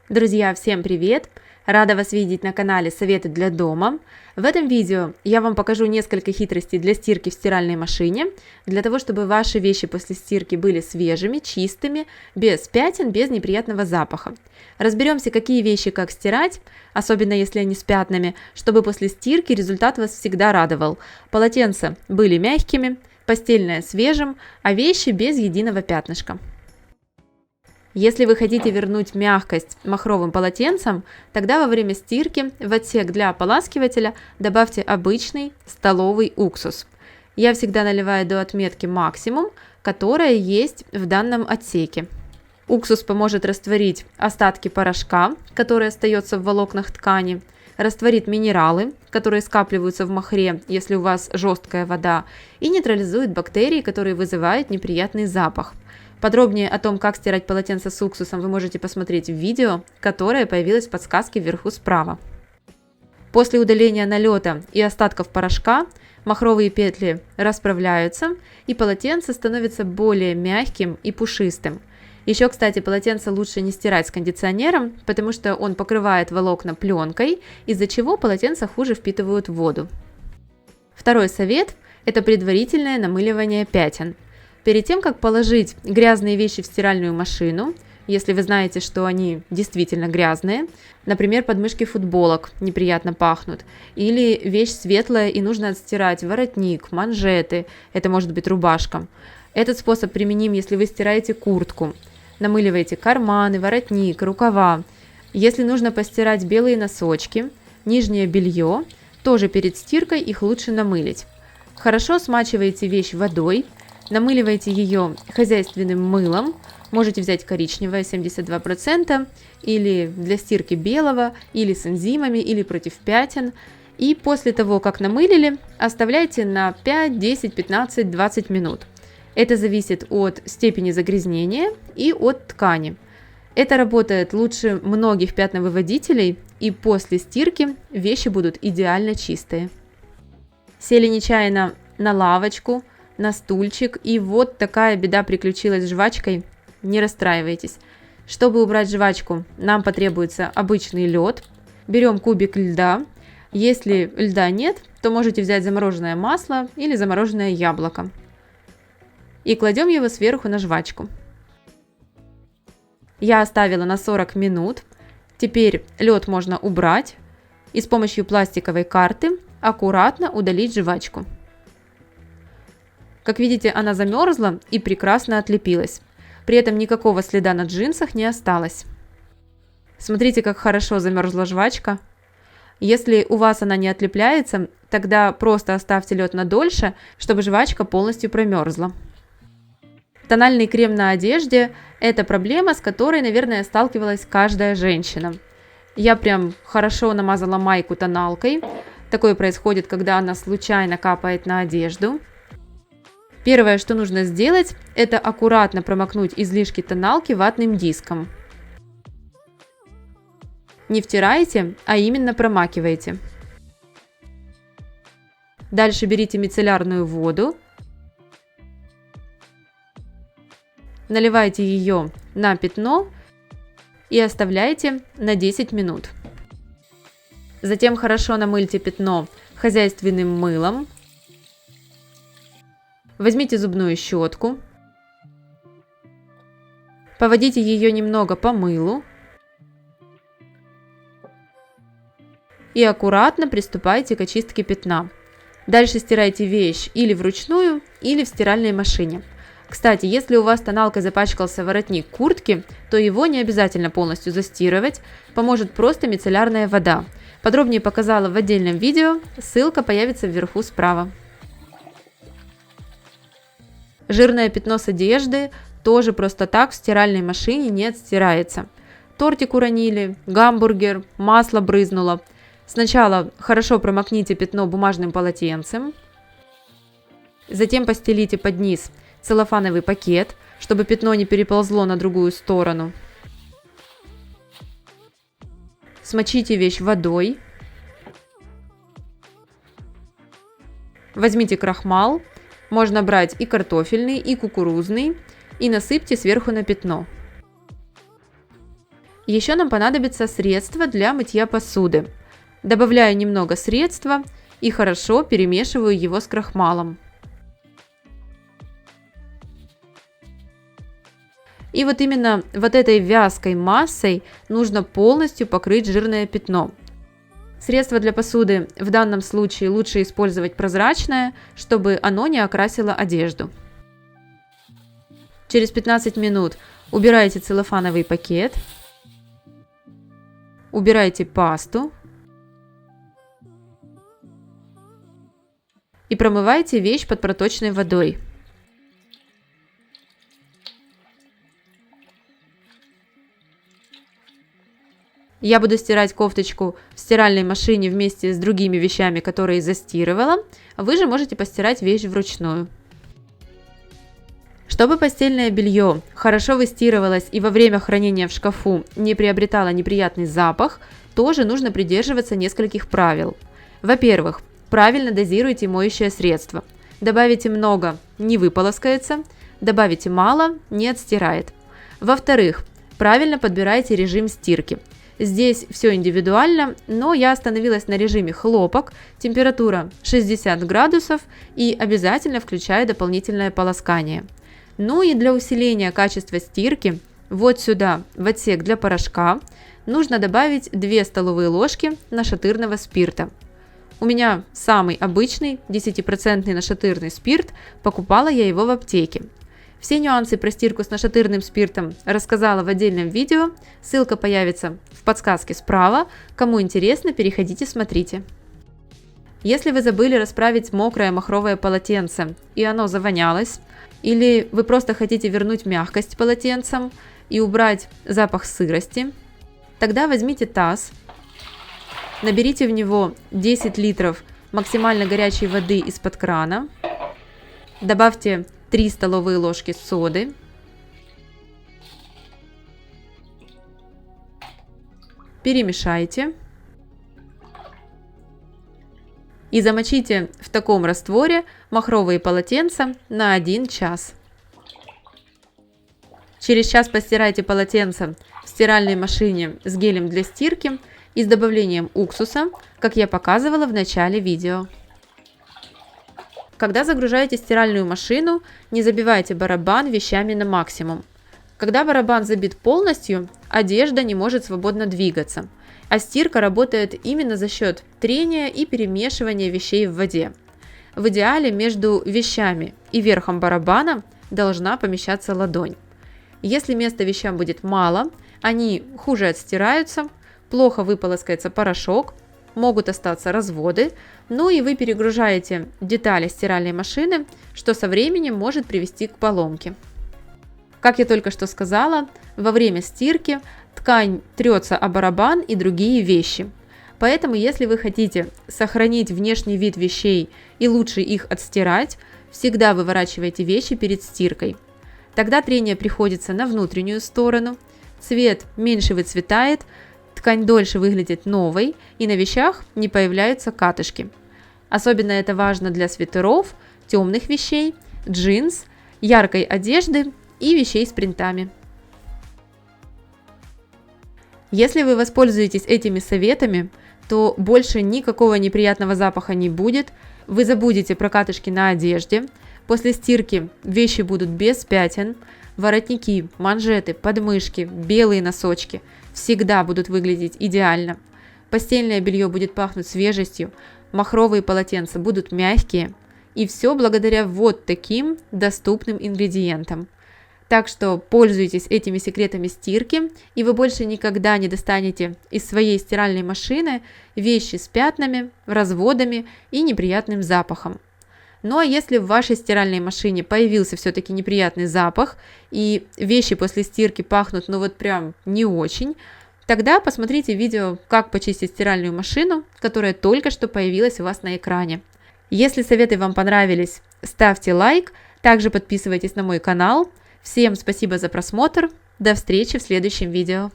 Друзья, всем привет! Рада вас видеть на канале Советы для дома. В этом видео я вам покажу несколько хитростей для стирки в стиральной машине, для того, чтобы ваши вещи после стирки были свежими, чистыми, без пятен, без неприятного запаха. Разберемся, какие вещи как стирать, особенно если они с пятнами, чтобы после стирки результат вас всегда радовал. Полотенца были мягкими, постельное свежим, а вещи без единого пятнышка. Если вы хотите вернуть мягкость махровым полотенцам, тогда во время стирки в отсек для ополаскивателя добавьте обычный столовый уксус. Я всегда наливаю до отметки максимум, которая есть в данном отсеке. Уксус поможет растворить остатки порошка, который остается в волокнах ткани, растворит минералы, которые скапливаются в махре, если у вас жесткая вода, и нейтрализует бактерии, которые вызывают неприятный запах. Подробнее о том, как стирать полотенце с уксусом, вы можете посмотреть в видео, которое появилось в подсказке вверху справа. После удаления налета и остатков порошка махровые петли расправляются, и полотенце становится более мягким и пушистым. Еще, кстати, полотенце лучше не стирать с кондиционером, потому что он покрывает волокна пленкой, из-за чего полотенца хуже впитывают воду. Второй совет – это предварительное намыливание пятен. Перед тем, как положить грязные вещи в стиральную машину, если вы знаете, что они действительно грязные, например, подмышки футболок неприятно пахнут, или вещь светлая и нужно отстирать воротник, манжеты, это может быть рубашка. Этот способ применим, если вы стираете куртку. Намыливайте карманы, воротник, рукава. Если нужно постирать белые носочки, нижнее белье, тоже перед стиркой их лучше намылить. Хорошо смачивайте вещь водой. Намыливайте ее хозяйственным мылом, можете взять коричневое 72%, или для стирки белого, или с энзимами, или против пятен. И после того, как намылили, оставляйте на 5, 10, 15, 20 минут. Это зависит от степени загрязнения и от ткани. Это работает лучше многих пятновыводителей, и после стирки вещи будут идеально чистые. Сели нечаянно на лавочку, на стульчик, и вот такая беда приключилась с жвачкой, не расстраивайтесь. Чтобы убрать жвачку, нам потребуется обычный лед. Берем кубик льда. Если льда нет, то можете взять замороженное масло или замороженное яблоко. И кладем его сверху на жвачку. Я оставила на 40 минут. Теперь лед можно убрать и с помощью пластиковой карты аккуратно удалить жвачку. Как видите, она замерзла и прекрасно отлепилась. При этом никакого следа на джинсах не осталось. Смотрите, как хорошо замерзла жвачка. Если у вас она не отлепляется, тогда просто оставьте лед на дольше, чтобы жвачка полностью промерзла. Тональный крем на одежде – это проблема, с которой, наверное, сталкивалась каждая женщина. Я прям хорошо намазала майку тоналкой. Такое происходит, когда она случайно капает на одежду. Первое, что нужно сделать, это аккуратно промокнуть излишки тоналки ватным диском. Не втирайте, а именно промакивайте. Дальше берите мицеллярную воду, наливайте ее на пятно и оставляйте на 10 минут. Затем хорошо намыльте пятно хозяйственным мылом. Возьмите зубную щетку, поводите ее немного по мылу и аккуратно приступайте к очистке пятна. Дальше стирайте вещь или вручную, или в стиральной машине. Кстати, если у вас тоналкой запачкался воротник куртки, то его не обязательно полностью застирывать, поможет просто мицеллярная вода. Подробнее показала в отдельном видео, ссылка появится вверху справа. Жирное пятно с одежды тоже просто так в стиральной машине не отстирается. Тортик уронили, гамбургер, масло брызнуло. Сначала хорошо промокните пятно бумажным полотенцем. Затем постелите под низ целлофановый пакет, чтобы пятно не переползло на другую сторону. Смочите вещь водой. Возьмите крахмал. Можно брать и картофельный, и кукурузный, и насыпьте сверху на пятно. Еще нам понадобится средство для мытья посуды. Добавляю немного средства и хорошо перемешиваю его с крахмалом. И вот именно вот этой вязкой массой нужно полностью покрыть жирное пятно. Средство для посуды в данном случае лучше использовать прозрачное, чтобы оно не окрасило одежду. Через 15 минут убирайте целлофановый пакет, убирайте пасту и промывайте вещь под проточной водой. Я буду стирать кофточку в стиральной машине вместе с другими вещами, которые застирывала. Вы же можете постирать вещь вручную. Чтобы постельное белье хорошо выстирывалось и во время хранения в шкафу не приобретало неприятный запах, тоже нужно придерживаться нескольких правил. Во-первых, правильно дозируйте моющее средство. Добавите много – не выполоскается, добавите мало – не отстирает. Во-вторых, правильно подбирайте режим стирки. Здесь все индивидуально, но я остановилась на режиме хлопок, температура 60 градусов и обязательно включаю дополнительное полоскание. Ну и для усиления качества стирки, вот сюда, в отсек для порошка, нужно добавить 2 столовые ложки нашатырного спирта. У меня самый обычный 10% нашатырный спирт, покупала я его в аптеке. Все нюансы про стирку с нашатырным спиртом рассказала в отдельном видео, ссылка появится в подсказке справа, кому интересно, переходите, смотрите. Если вы забыли расправить мокрое махровое полотенце и оно завонялось, или вы просто хотите вернуть мягкость полотенцам и убрать запах сырости, тогда возьмите таз, наберите в него 10 литров максимально горячей воды из-под крана, добавьте 3 столовые ложки соды, перемешайте и замочите в таком растворе махровые полотенца на 1 час. Через час постирайте полотенце в стиральной машине с гелем для стирки и с добавлением уксуса, как я показывала в начале видео. Когда загружаете стиральную машину, не забивайте барабан вещами на максимум. Когда барабан забит полностью, одежда не может свободно двигаться, а стирка работает именно за счет трения и перемешивания вещей в воде. В идеале между вещами и верхом барабана должна помещаться ладонь. Если места вещам будет мало, они хуже отстираются, плохо выполоскается порошок, могут остаться разводы, ну и вы перегружаете детали стиральной машины, что со временем может привести к поломке. Как я только что сказала, во время стирки ткань трется о барабан и другие вещи. Поэтому, если вы хотите сохранить внешний вид вещей и лучше их отстирать, всегда выворачивайте вещи перед стиркой. Тогда трение приходится на внутреннюю сторону, цвет меньше выцветает, ткань дольше выглядит новой и на вещах не появляются катышки. Особенно это важно для свитеров, темных вещей, джинс, яркой одежды и вещей с принтами. Если вы воспользуетесь этими советами, то больше никакого неприятного запаха не будет, вы забудете про катышки на одежде, после стирки вещи будут без пятен, воротники, манжеты, подмышки, белые носочки всегда будут выглядеть идеально. Постельное белье будет пахнуть свежестью, махровые полотенца будут мягкие, и все благодаря вот таким доступным ингредиентам. Так что пользуйтесь этими секретами стирки, и вы больше никогда не достанете из своей стиральной машины вещи с пятнами, разводами и неприятным запахом. Ну а если в вашей стиральной машине появился все-таки неприятный запах, и вещи после стирки пахнут ну вот прям не очень, тогда посмотрите видео «Как почистить стиральную машину», которое только что появилось у вас на экране. Если советы вам понравились, ставьте лайк, также подписывайтесь на мой канал. Всем спасибо за просмотр, до встречи в следующем видео.